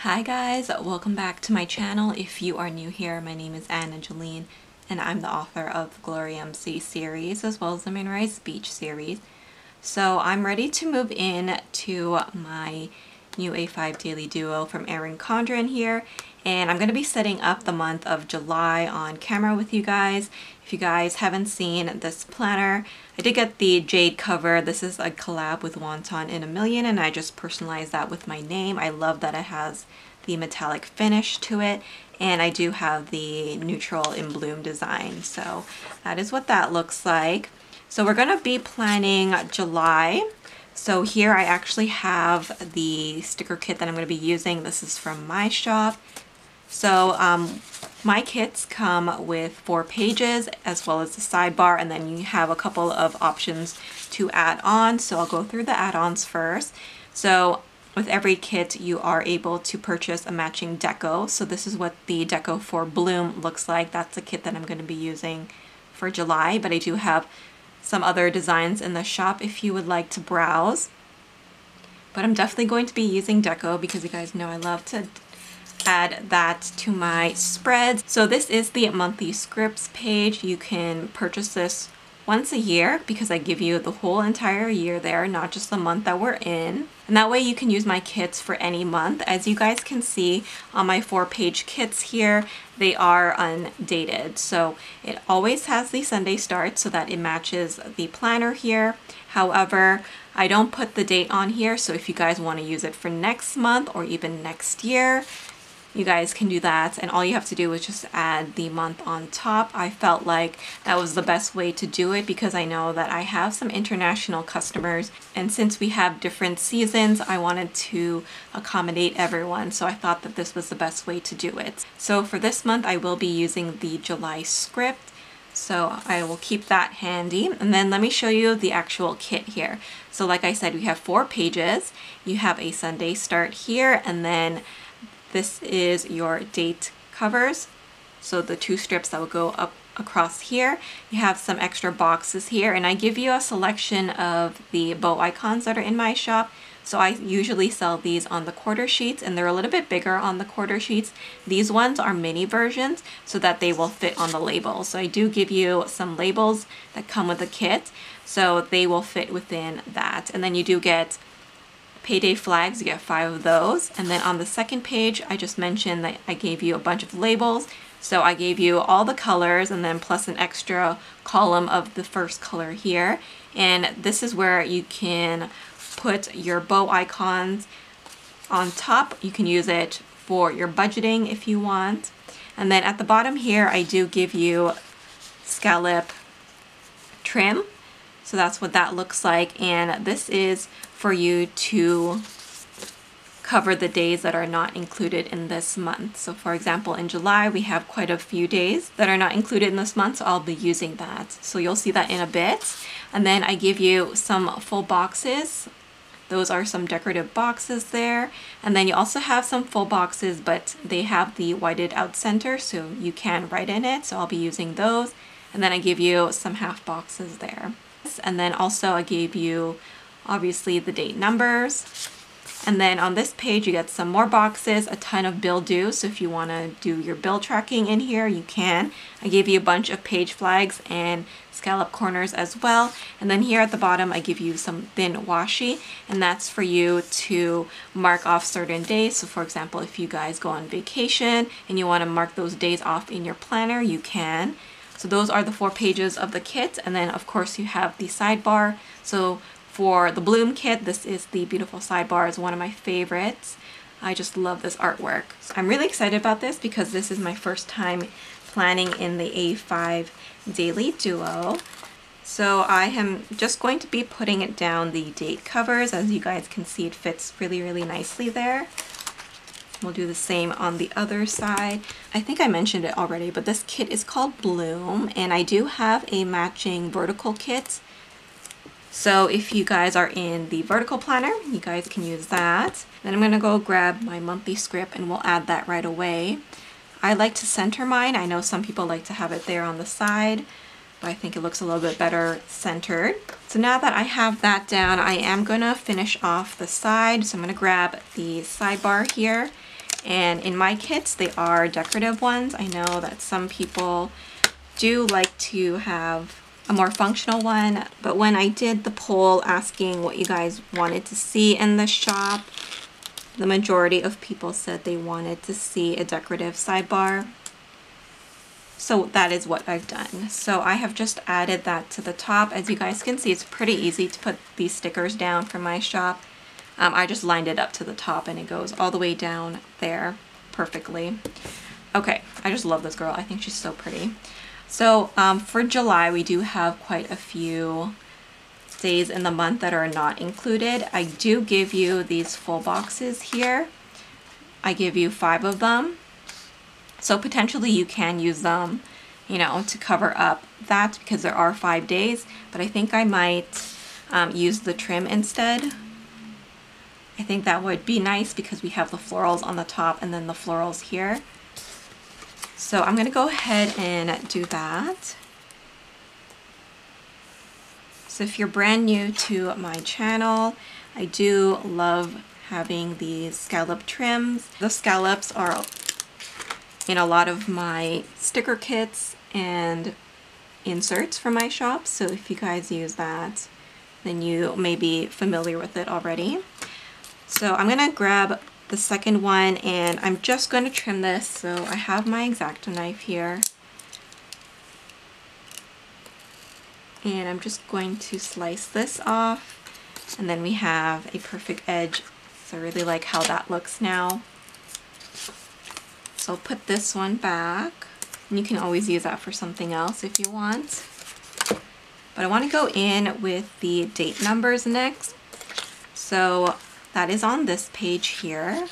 Hi guys, welcome back to my channel. If you are new here, my name is Jolene and I'm the author of the Glory MC series as well as the MOONRISE Beach series. So I'm ready to move in to my new A5 Daily Duo from Erin Condren here, and I'm going to be setting up the month of July on camera with you guys. If you guys haven't seen this planner, I did get the jade cover. This is a collab with Wonton in a Million, and I just personalized that with my name. I love that it has the metallic finish to it, and I do have the neutral in bloom design. So that is what that looks like. So we're going to be planning July. So here I actually have the sticker kit that I'm going to be using. This is from my shop. So my kits come with 4 pages as well as the sidebar, and then you have a couple of options to add on. So I'll go through the add-ons first. So with every kit you are able to purchase a matching deco. So this is what the deco for Bloom looks like. That's the kit that I'm going to be using for July, but I do have some other designs in the shop if you would like to browse. But I'm definitely going to be using deco because you guys know I love to add that to my spreads. So this is the monthly scripts page. You can purchase this once a year because I give you the whole entire year there, not just the month that we're in. And that way you can use my kits for any month. As you guys can see on my 4-page kits here, they are undated. So it always has the Sunday start so that it matches the planner here. However, I don't put the date on here, so if you guys want to use it for next month or even next year, you guys can do that, and all you have to do is just add the month on top. I felt like that was the best way to do it because I know that I have some international customers, and since we have different seasons, I wanted to accommodate everyone, so I thought that this was the best way to do it. So for this month I will be using the July script, so I will keep that handy. And then let me show you the actual kit here. So like I said, we have 4 pages. You have a Sunday start here, and then this is your date covers, so the 2 strips that will go up across here. You have some extra boxes here, and I give you a selection of the bow icons that are in my shop. So I usually sell these on the quarter sheets, and they're a little bit bigger on the quarter sheets. These ones are mini versions so that they will fit on the label. So I do give you some labels that come with the kit, so they will fit within that. And then you do get payday flags, you get 5 of those. And then on the second page, I just mentioned that I gave you a bunch of labels. So I gave you all the colors and then plus an extra column of the first color here. And this is where you can put your bow icons on top. You can use it for your budgeting if you want. And then at the bottom here, I do give you scallop trim. So that's what that looks like, and this is for you to cover the days that are not included in this month. So for example, in July we have quite a few days that are not included in this month, so I'll be using that. So you'll see that in a bit. And then I give you some full boxes. Those are some decorative boxes there. And then you also have some full boxes, but they have the whited out center, so you can write in it. So I'll be using those. And then I give you some half boxes there. And then also I gave you obviously the date numbers. And then on this page you get some more boxes, a ton of bill due. So if you want to do your bill tracking in here, you can. I gave you a bunch of page flags and scallop corners as well. And then here at the bottom I give you some thin washi, and that's for you to mark off certain days. So for example, if you guys go on vacation and you want to mark those days off in your planner, you can. So those are the 4 pages of the kit, and then of course you have the sidebar. So for the Bloom kit, this is the beautiful sidebar. It's one of my favorites. I just love this artwork. So I'm really excited about this because this is my first time planning in the A5 Daily Duo. So I am just going to be putting it down the date covers. As you guys can see, it fits really, really nicely there. We'll do the same on the other side. I think I mentioned it already, but this kit is called Bloom, and I do have a matching vertical kit. So if you guys are in the vertical planner, you guys can use that. Then I'm gonna go grab my monthly script and we'll add that right away. I like to center mine. I know some people like to have it there on the side, but I think it looks a little bit better centered. So now that I have that down, I am gonna finish off the side. So I'm gonna grab the sidebar here, And in my kits, they are decorative ones. I know that some people do like to have a more functional one, but when I did the poll asking what you guys wanted to see in the shop, the majority of people said they wanted to see a decorative sidebar. So that is what I've done. So I have just added that to the top. As you guys can see, it's pretty easy to put these stickers down from my shop. I just lined it up to the top and it goes all the way down there perfectly. Okay, I just love this girl. I think she's so pretty. So for July, we do have quite a few days in the month that are not included. I do give you these full boxes here. I give you 5 of them. So potentially you can use them, you know, to cover up that because there are 5 days, but I think I might use the trim instead. I think that would be nice because we have the florals on the top and then the florals here. So I'm going to go ahead and do that. So if you're brand new to my channel, I do love having these scallop trims. The scallops are in a lot of my sticker kits and inserts from my shop. So if you guys use that, then you may be familiar with it already. So I'm going to grab the second one and I'm just going to trim this. So I have my X-Acto knife here. And I'm just going to slice this off. And then we have a perfect edge. So I really like how that looks now. So I'll put this one back. And you can always use that for something else if you want. But I want to go in with the date numbers next. So that is on this page here.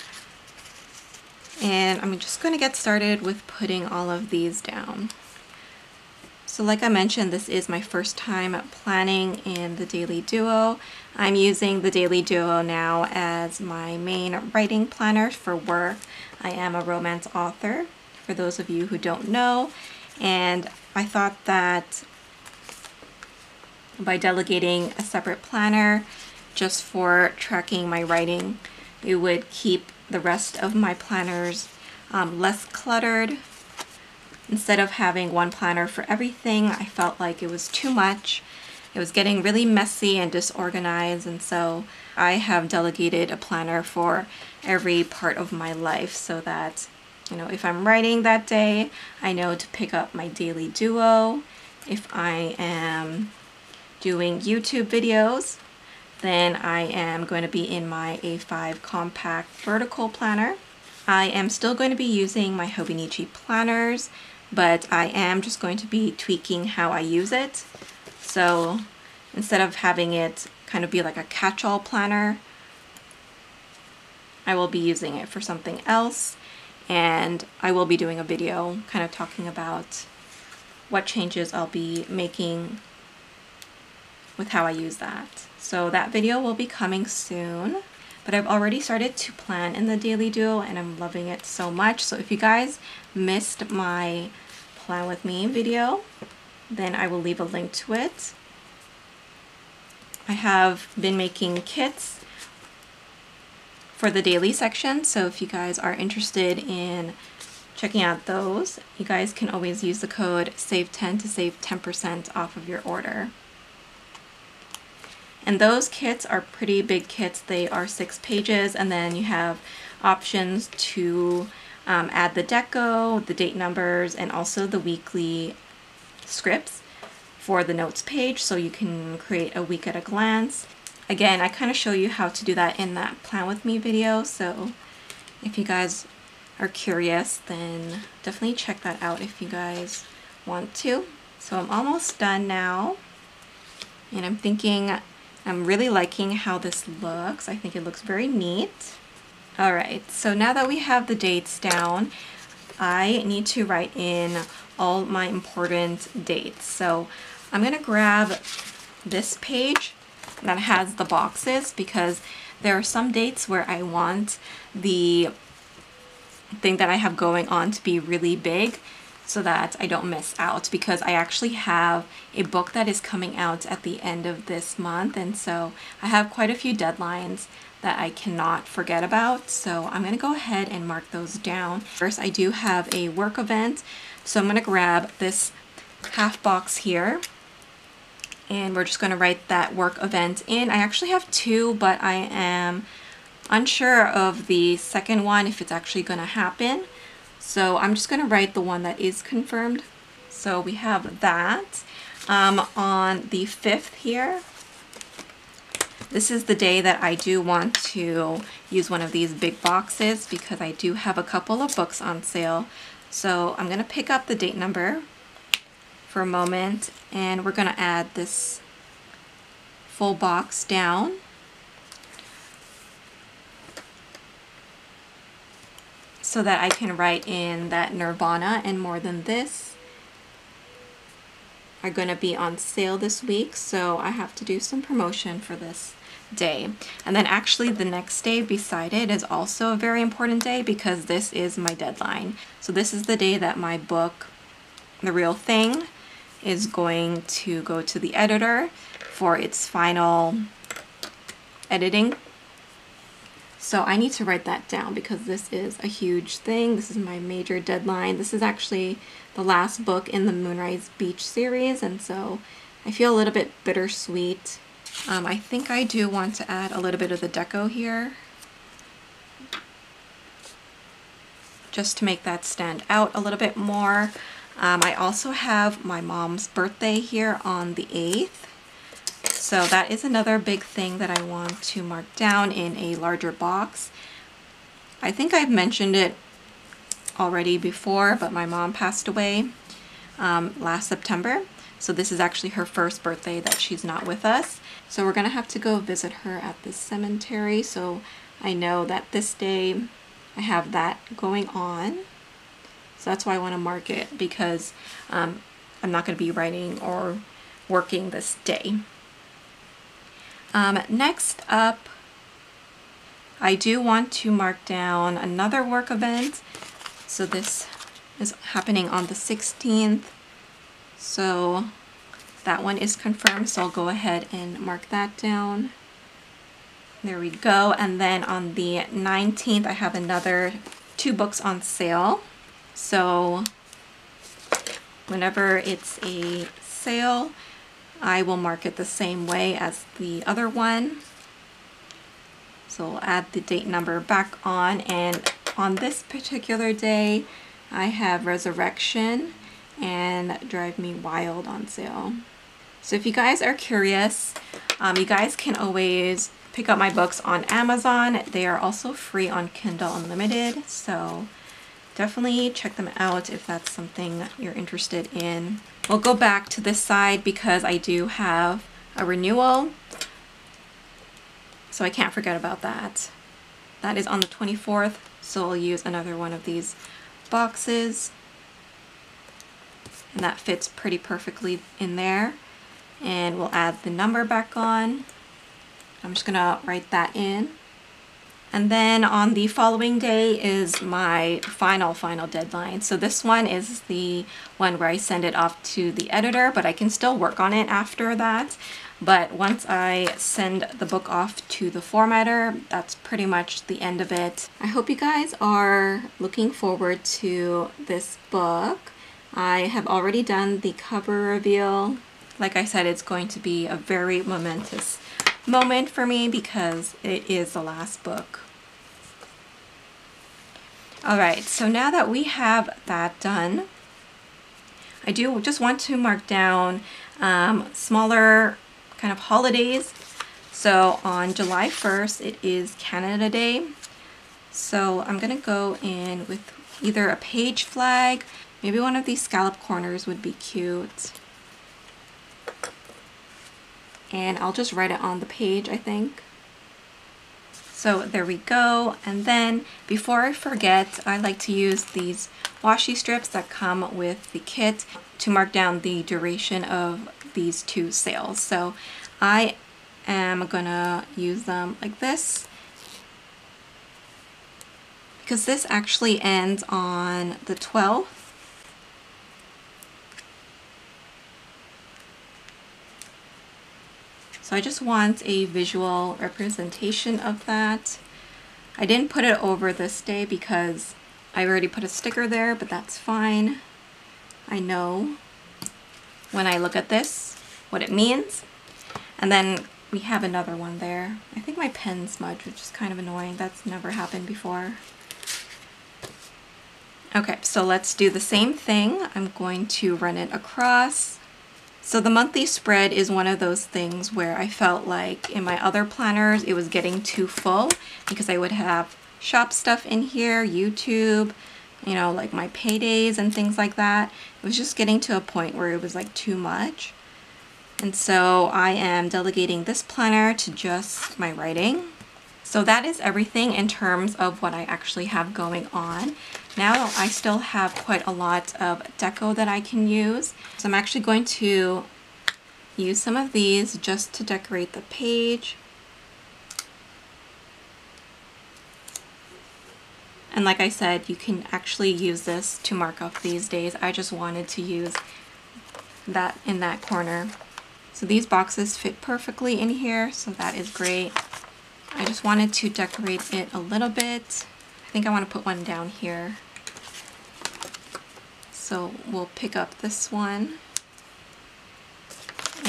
And I'm just going to get started with putting all of these down. So like I mentioned, this is my first time planning in the Daily Duo. I'm using the Daily Duo now as my main writing planner for work. I am a romance author, for those of you who don't know, and I thought that by delegating a separate planner just for tracking my writing, it would keep the rest of my planners less cluttered. Instead of having one planner for everything, I felt like it was too much. It was getting really messy and disorganized, and so I have delegated a planner for every part of my life so that, you know, if I'm writing that day, I know to pick up my Daily Duo. If I am doing YouTube videos, then I am going to be in my A5 compact vertical planner. I am still going to be using my Hobonichi planners, but I am just going to be tweaking how I use it. So instead of having it kind of be like a catch-all planner, I will be using it for something else, and I will be doing a video kind of talking about what changes I'll be making with how I use that. So that video will be coming soon. But I've already started to plan in the Daily Duo and I'm loving it so much. So if you guys missed my Plan With Me video, then I will leave a link to it. I have been making kits for the daily section, so if you guys are interested in checking out those, you guys can always use the code SAVE10 to save 10% off of your order. And those kits are pretty big kits. They are 6 pages, and then you have options to add the deco, the date numbers, and also the weekly scripts for the notes page, so you can create a week at a glance. Again, I kind of show you how to do that in that Plan With Me video, so if you guys are curious, then definitely check that out if you guys want to. So I'm almost done now, and I'm really liking how this looks. I think it looks very neat. Alright, so now that we have the dates down, I need to write in all my important dates. So I'm going to grab this page that has the boxes because there are some dates where I want the thing that I have going on to be really big. so that I don't miss out, because I actually have a book that is coming out at the end of this month, and so I have quite a few deadlines that I cannot forget about. So I'm going to go ahead and mark those down. First, I do have a work event, so I'm going to grab this half box here, and we're just going to write that work event in. I actually have two, but I am unsure of the second one, if it's actually going to happen. So I'm just going to write the one that is confirmed. So we have that. On the 5th here, this is the day that I do want to use one of these big boxes, because I do have a couple of books on sale. So I'm going to pick up the date number for a moment, and we're going to add this full box down. So that I can write in that Nirvana and More Than This are going to be on sale this week, so I have to do some promotion for this day. And then actually the next day beside it is also a very important day, because this is my deadline. So this is the day that my book, The Real Thing, is going to go to the editor for its final editing. So I need to write that down, because this is a huge thing. This is my major deadline. This is actually the last book in the MOONRISE Beach series, and so I feel a little bit bittersweet. I think I do want to add a little bit of the deco here, just to make that stand out a little bit more. I also have my mom's birthday here on the 8th. So that is another big thing that I want to mark down in a larger box. I think I've mentioned it already before, but my mom passed away last September. So this is actually her first birthday that she's not with us. So we're gonna have to go visit her at the cemetery. So I know that this day I have that going on. So that's why I want to mark it, because I'm not going to be writing or working this day. Next up, I do want to mark down another work event. So this is happening on the 16th. So that one is confirmed, so I'll go ahead and mark that down. There we go. And then on the 19th, I have another 2 books on sale. So whenever it's a sale, I will mark it the same way as the other one. So we'll add the date number back on, and on this particular day I have Resurrection and Drive Me Wild on sale. So if you guys are curious, you guys can always pick up my books on Amazon. They are also free on Kindle Unlimited, so definitely check them out if that's something you're interested in. We'll go back to this side because I do have a renewal, so I can't forget about that. That is on the 24th, so I'll use another one of these boxes, and that fits pretty perfectly in there. And we'll add the number back on. I'm just gonna write that in. And then on the following day is my final deadline. So this one is the one where I send it off to the editor, but I can still work on it after that. But once I send the book off to the formatter, that's pretty much the end of it. I hope you guys are looking forward to this book. I have already done the cover reveal. Like I said, it's going to be a very momentous moment for me because it is the last book. Alright, so now that we have that done, I do just want to mark down smaller kind of holidays. So on July 1st, it is Canada Day. So I'm going to go in with either a page flag, maybe one of these scallop corners would be cute. And I'll just write it on the page, I think. So there we go. And then before I forget, I like to use these washi strips that come with the kit to mark down the duration of these 2 sales. So I am gonna use them like this because this actually ends on the 12th. So I just want a visual representation of that. I didn't put it over this day because I already put a sticker there, but that's fine. I know when I look at this what it means. And then we have another one there. I think my pen smudged, which is kind of annoying. That's never happened before. Okay, so let's do the same thing. I'm going to run it across. So the monthly spread is one of those things where I felt like in my other planners it was getting too full because I would have shop stuff in here, YouTube, you know, like my paydays and things like that. It was just getting to a point where it was like too much. And so I am delegating this planner to just my writing. So that is everything in terms of what I actually have going on. Now I still have quite a lot of deco that I can use. So I'm actually going to use some of these just to decorate the page. And like I said, you can actually use this to mark up these days. I just wanted to use that in that corner. So these boxes fit perfectly in here, so that is great. I just wanted to decorate it a little bit. I think I want to put one down here. So we'll pick up this one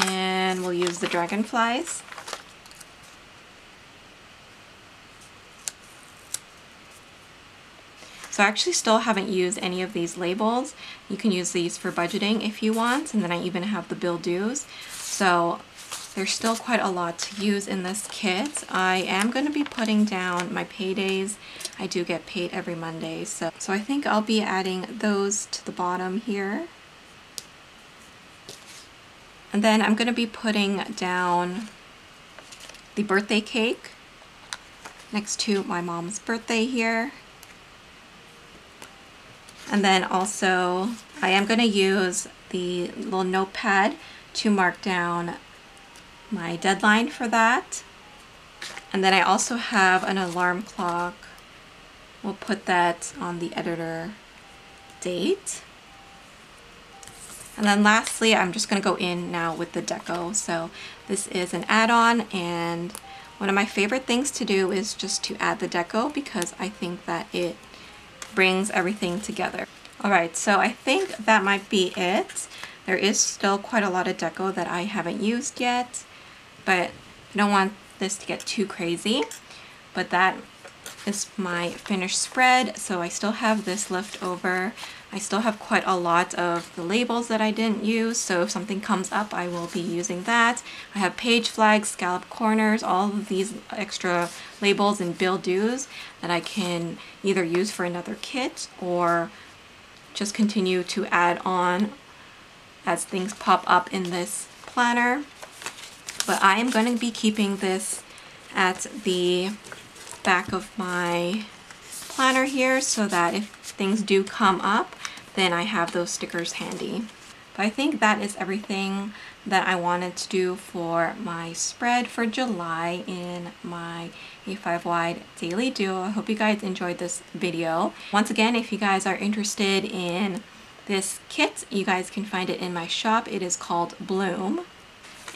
and we'll use the dragonflies. So I actually still haven't used any of these labels. You can use these for budgeting if you want, and then I even have the bill dues. So there's still quite a lot to use in this kit. I am going to be putting down my paydays. I do get paid every Monday, so I think I'll be adding those to the bottom here. And then I'm going to be putting down the birthday cake next to my mom's birthday here. And then also I am going to use the little notepad to mark down my deadline for that. And then I also have an alarm clock. We'll put that on the editor date. And then lastly, I'm just going to go in now with the deco. So this is an add-on, and one of my favorite things to do is just to add the deco because I think that it brings everything together. Alright, so I think that might be it. There is still quite a lot of deco that I haven't used yet, but I don't want this to get too crazy. But that is my finished spread, so I still have this left over. I still have quite a lot of the labels that I didn't use, so if something comes up I will be using that. I have page flags, scallop corners, all of these extra labels and bill dues that I can either use for another kit or just continue to add on as things pop up in this planner. But I am going to be keeping this at the back of my planner here so that if things do come up, then I have those stickers handy. But I think that is everything that I wanted to do for my spread for July in my A5 wide daily duo. I hope you guys enjoyed this video. Once again, if you guys are interested in this kit, you guys can find it in my shop. It is called Bloom.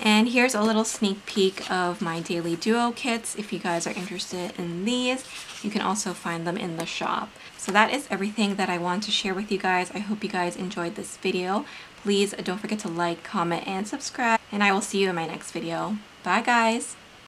And here's a little sneak peek of my daily duo kits. If you guys are interested in these, you can also find them in the shop. So that is everything that I want to share with you guys. I hope you guys enjoyed this video. Please don't forget to like, comment, and subscribe, and I will see you in my next video. Bye guys!